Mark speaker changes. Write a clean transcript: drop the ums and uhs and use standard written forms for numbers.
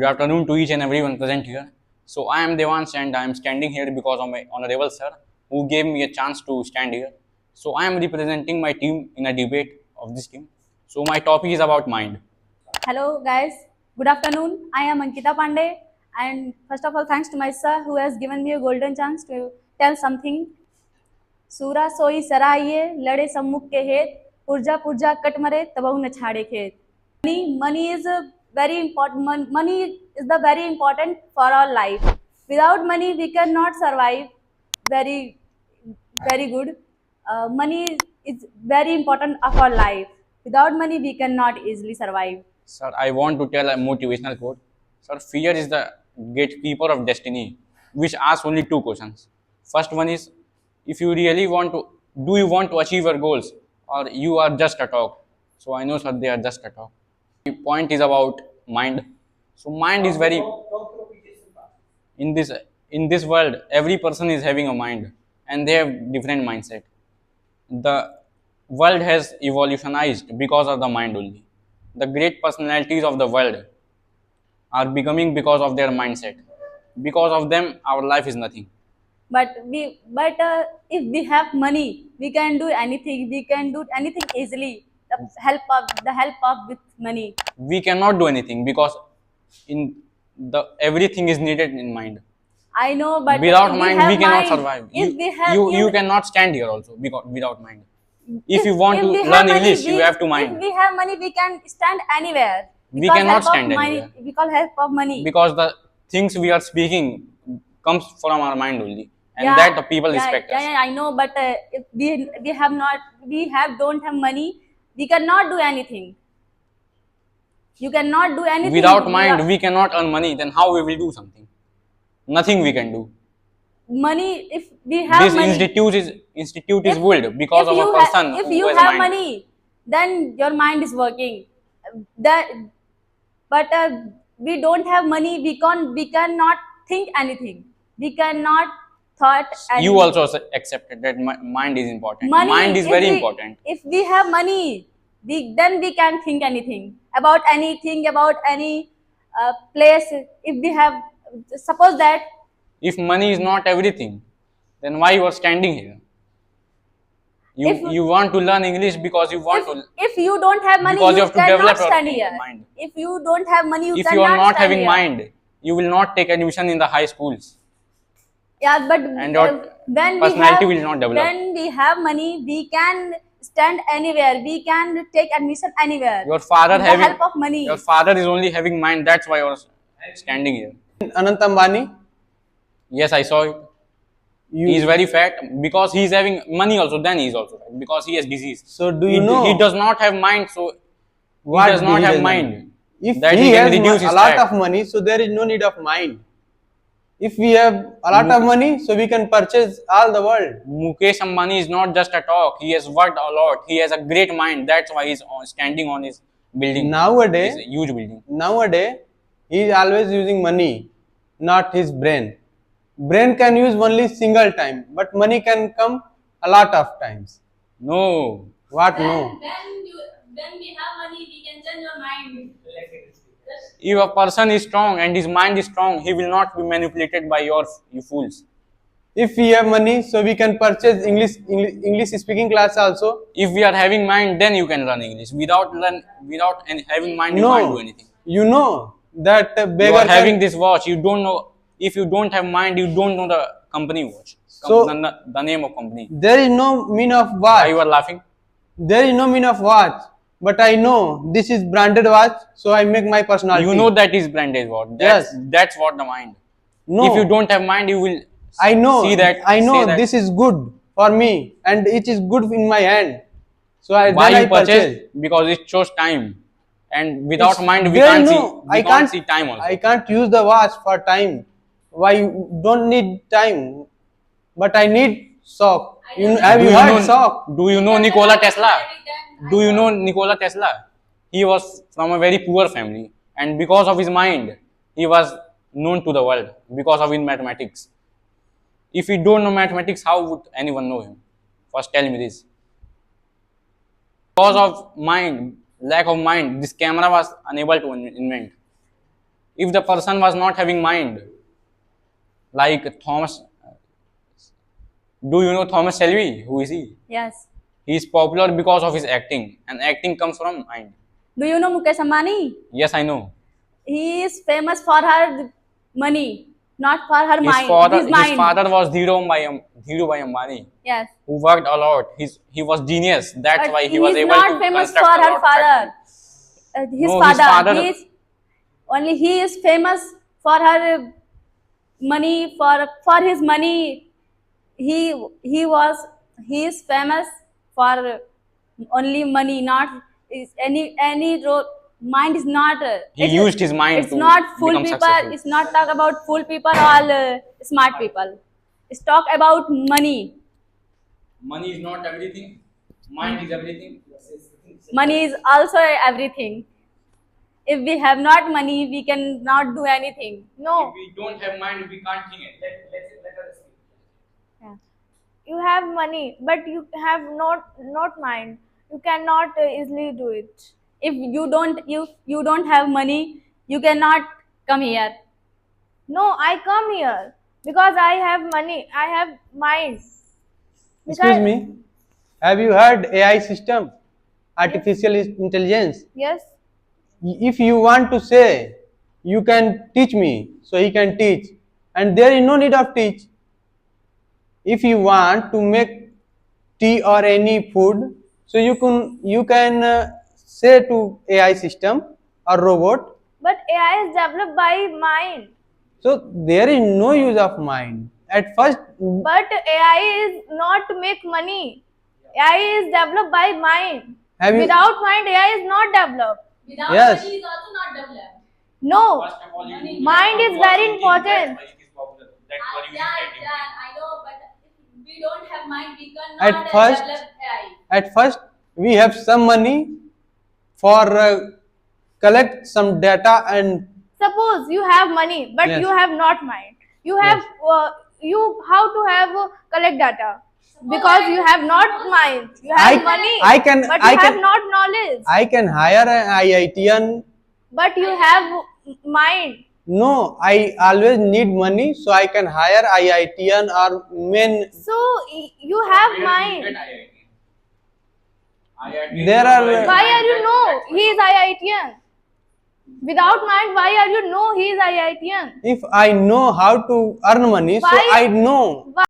Speaker 1: afternoon to each and everyone present here. So I am Devansh and I am standing here because of my honorable sir who gave me a chance to stand here. So I am representing my team in a debate of this team. So my topic is about mind.
Speaker 2: Hello guys, good afternoon. I am Ankita Pandey, and first of all thanks to my sir who has given me a golden chance to tell something. सूरा सोई सराइये लड़े सम्मुख के हेत पुरजा पुरजा cut मरे तबहु न छाड़े खेत. Money is a very important. Money is the very important for our life. Without money we cannot survive. Very very good. Money is very important of our life. Without money we cannot easily survive.
Speaker 1: Sir, I want to tell a motivational quote. Sir, fear is the gatekeeper of destiny, which asks only two questions. First one is, if you really want to, do you want to achieve your goals, or you are just a talk? So I know, sir, they are just a talk. The point is about mind. So mind is very in this in this world. Every person is having a mind, and they have different mindset. The world has evolutionized because of the mind only. The great personalities of the world are becoming because of their mindset. Because of them, our life is nothing.
Speaker 2: But if we have money, we can do anything. We can do anything easily. The help of with money.
Speaker 1: We cannot do anything because in the everything is needed in mind.
Speaker 2: I know, but
Speaker 1: Without
Speaker 2: if
Speaker 1: mind,
Speaker 2: have
Speaker 1: we cannot
Speaker 2: mind,
Speaker 1: survive.
Speaker 2: if we have
Speaker 1: You cannot stand here also because without mind. If you want
Speaker 2: if
Speaker 1: to
Speaker 2: we have
Speaker 1: learn
Speaker 2: money,
Speaker 1: English, you have to
Speaker 2: if
Speaker 1: mind.
Speaker 2: we have money, we can stand anywhere.
Speaker 1: We cannot stand
Speaker 2: money,
Speaker 1: anywhere.
Speaker 2: because help of money.
Speaker 1: Because the things we are speaking comes from our mind only, and
Speaker 2: Yeah,
Speaker 1: that the people
Speaker 2: yeah,
Speaker 1: respect us.
Speaker 2: yeah, I know, but if we have not, we have don't have money, we cannot do anything. You cannot do anything
Speaker 1: Without mind, we cannot earn money. Then how we will do something? Nothing we can do.
Speaker 2: money. If we have
Speaker 1: This
Speaker 2: money,
Speaker 1: institute is built because of a person
Speaker 2: if
Speaker 1: who
Speaker 2: you
Speaker 1: has
Speaker 2: have
Speaker 1: mind.
Speaker 2: money, then your mind is working. That, but we don't have money. We cannot think anything. We cannot thought.
Speaker 1: You also accepted that mind is important.
Speaker 2: Money,
Speaker 1: Mind is
Speaker 2: if
Speaker 1: very
Speaker 2: we,
Speaker 1: important.
Speaker 2: If we have money, then we can think anything about any place. If we have, suppose that
Speaker 1: If money is not everything, then why you are standing here? You want to learn English because you want to.
Speaker 2: if you don't have money,
Speaker 1: Because you
Speaker 2: you
Speaker 1: have to
Speaker 2: cannot
Speaker 1: develop your
Speaker 2: stand here.
Speaker 1: mind.
Speaker 2: If you don't have money, you
Speaker 1: If
Speaker 2: cannot
Speaker 1: you are not
Speaker 2: stand
Speaker 1: having
Speaker 2: here.
Speaker 1: mind, you will not take admission in the high schools.
Speaker 2: Yeah, but
Speaker 1: And your
Speaker 2: when
Speaker 1: personality will not develop.
Speaker 2: when we have money, we can stand anywhere. We can take admission anywhere.
Speaker 1: Your father
Speaker 2: with
Speaker 1: having
Speaker 2: the help of money.
Speaker 1: Your father is only having mind. That's why you are standing here.
Speaker 3: Anant Ambani,
Speaker 1: Yes, I saw it. He is very fat because he is having money also. Then he is also fat because he has disease.
Speaker 3: so do you know
Speaker 1: He does not have mind, so
Speaker 3: what
Speaker 1: he does not have
Speaker 3: doesn't?
Speaker 1: mind.
Speaker 3: If
Speaker 1: that
Speaker 3: he
Speaker 1: can
Speaker 3: has
Speaker 1: reduce his
Speaker 3: a lot
Speaker 1: fat.
Speaker 3: of money, so there is no need of mind. If we have a lot of money, so we can purchase all the world.
Speaker 1: Mukesh Ambani is not just a talk. He has worked a lot. He has a great mind. That's why he's standing on his building.
Speaker 3: Nowadays,
Speaker 1: His huge building.
Speaker 3: nowadays, he is always using money, not his brain. Brain can use only single time, but money can come a lot of times.
Speaker 1: No.
Speaker 3: What no?
Speaker 2: When we have money, we can change your mind.
Speaker 1: If a person is strong and his mind is strong, he will not be manipulated by you fools.
Speaker 3: If we have money, so we can purchase English speaking class also.
Speaker 1: If we are having mind, then you can learn English. Without having mind, you can't do anything.
Speaker 3: You know that
Speaker 1: You
Speaker 3: beggar
Speaker 1: are having
Speaker 3: can,
Speaker 1: this watch. You don't know. If you don't have mind, you don't know the company watch.
Speaker 3: So-
Speaker 1: The name of company.
Speaker 3: there is no mean of
Speaker 1: Why you
Speaker 3: watch.
Speaker 1: are laughing?
Speaker 3: There is no mean of watch. But I know this is branded watch, so I make my personality.
Speaker 1: You know that is branded watch. That's what the mind.
Speaker 3: No.
Speaker 1: If you don't have mind, you will.
Speaker 3: I know.
Speaker 1: See that.
Speaker 3: I know
Speaker 1: say that.
Speaker 3: this is good for me, and it is good in my hand. So I
Speaker 1: Why
Speaker 3: then
Speaker 1: you
Speaker 3: I
Speaker 1: purchase? Because it shows time. And without
Speaker 3: It's-
Speaker 1: mind, we
Speaker 3: there
Speaker 1: can't
Speaker 3: no-
Speaker 1: see. We can't see time also.
Speaker 3: I can't use the watch for time. Why you don't need time? But I need sock. Have you heard sock?
Speaker 1: Do you know Nikola Tesla? Do you know Nikola Tesla? He was from a very poor family, and because of his mind, he was known to the world because of his mathematics. If you don't know mathematics, how would anyone know him? First, tell me this. Because of mind, lack of mind, this camera was unable to invent. if the person was not having mind, like Thomas, do you know Thomas Shelby? Who is he?
Speaker 2: Yes.
Speaker 1: He is popular because of his acting, and acting comes from mind.
Speaker 2: Do you know Mukesh Ambani?
Speaker 1: Yes, I know.
Speaker 2: He is famous for her money, not for her
Speaker 1: His
Speaker 2: mind.
Speaker 1: father,
Speaker 2: His mind.
Speaker 1: was Dhirubhai Ambani,
Speaker 2: Yes.
Speaker 1: who worked a lot. He was genius. That's
Speaker 2: But
Speaker 1: why he was
Speaker 2: is
Speaker 1: able
Speaker 2: not
Speaker 1: to
Speaker 2: famous for
Speaker 1: construct a
Speaker 2: her
Speaker 1: lot of
Speaker 2: father.
Speaker 1: factories.
Speaker 2: His
Speaker 1: No,
Speaker 2: father.
Speaker 1: his father-
Speaker 2: He is, only he is famous for her money. For his money, he is famous for only money. Not is any mind is not.
Speaker 1: He
Speaker 2: it's-
Speaker 1: used his mind
Speaker 2: It's
Speaker 1: to
Speaker 2: not fool
Speaker 1: become
Speaker 2: people.
Speaker 1: successful.
Speaker 2: It's not talk about fool people or smart people. It's talk about money.
Speaker 1: Money is not everything. Mind is everything.
Speaker 2: Money is also everything. If we have not money, we cannot do anything.
Speaker 4: No,
Speaker 1: If we don't have mind, we can't think it. Let us speak.
Speaker 2: Yeah.
Speaker 4: you have money, but you have not mind. You cannot easily do it.
Speaker 2: If you don't have money, you cannot come here.
Speaker 4: No, I come here because I have money. I have mind.
Speaker 3: Excuse me. Have you heard AI system? Artificial intelligence.
Speaker 4: Yes.
Speaker 3: If you want to say, you can teach me, so he can teach. And there is no need of teach. If you want to make tea or any food, so you can say to AI system or robot.
Speaker 4: But AI is developed by mind.
Speaker 3: So there is no use of mind. At first,
Speaker 4: But AI is not to make money. AI is developed by mind.
Speaker 3: Have you-
Speaker 4: Without mind, AI is not developed.
Speaker 2: Without
Speaker 3: Yes.
Speaker 2: money is also not developed.
Speaker 4: No.
Speaker 1: First of all, you
Speaker 4: Mind is very important.
Speaker 1: That's why it is popular. That's why you
Speaker 2: I know, but if we don't have mind, we cannot
Speaker 3: At first-
Speaker 2: develop AI.
Speaker 3: at first we have some money for collect some data and
Speaker 4: Suppose you have money, but
Speaker 3: Yes.
Speaker 4: you have not mind. You have you how to have collect data because you have not mind. You have money,
Speaker 3: I can-
Speaker 4: but
Speaker 3: I
Speaker 4: you have
Speaker 3: can-
Speaker 4: not knowledge.
Speaker 3: I can hire an IITian.
Speaker 4: But you have mind.
Speaker 3: No, I always need money, so I can hire IITian or main.
Speaker 4: So you have mind.
Speaker 3: There are-
Speaker 4: Why are you know he is IITian? Without mind, why are you know he is IITian?
Speaker 3: If I know how to earn money, so
Speaker 4: Why-
Speaker 3: I know